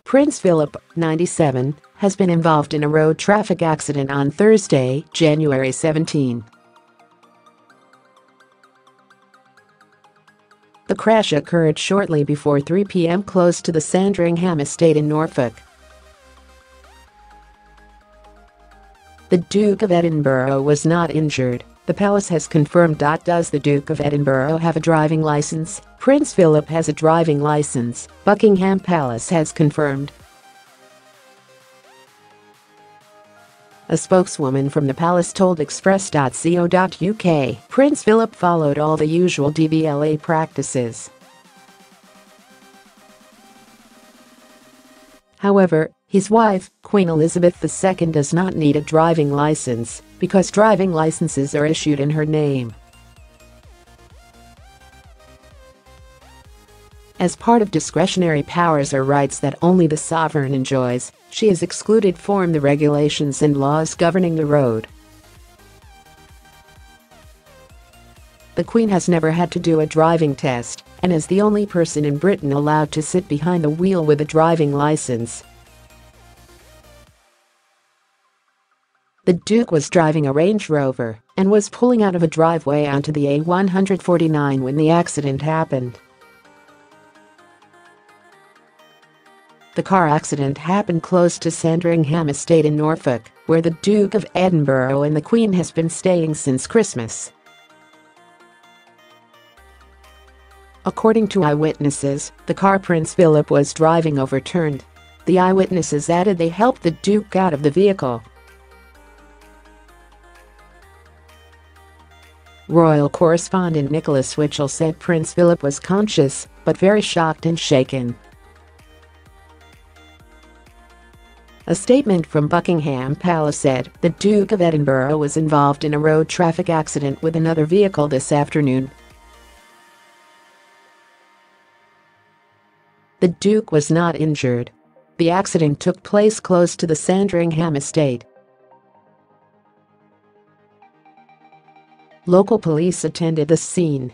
Prince Philip, 97, has been involved in a road traffic accident on Thursday, January 17. The crash occurred shortly before 3 p.m. close to the Sandringham estate in Norfolk. The Duke of Edinburgh was not injured, the palace has confirmed. Does the Duke of Edinburgh have a driving license? Prince Philip has a driving license, Buckingham Palace has confirmed. A spokeswoman from the palace told Express.co.uk Prince Philip followed all the usual DVLA practices. However, his wife, Queen Elizabeth II, does not need a driving license because driving licenses are issued in her name. As part of discretionary powers or rights that only the sovereign enjoys, she is excluded from the regulations and laws governing the road. The Queen has never had to do a driving test and is the only person in Britain allowed to sit behind the wheel with a driving license. The Duke was driving a Range Rover and was pulling out of a driveway onto the A149 when the accident happened. The car accident happened close to Sandringham Estate in Norfolk, where the Duke of Edinburgh and the Queen has been staying since Christmas. According to eyewitnesses, the car Prince Philip was driving overturned. The eyewitnesses added they helped the Duke out of the vehicle. Royal correspondent Nicholas Witchell said Prince Philip was conscious, but very shocked and shaken. A statement from Buckingham Palace said the Duke of Edinburgh was involved in a road traffic accident with another vehicle this afternoon. The Duke was not injured. The accident took place close to the Sandringham estate. Local police attended the scene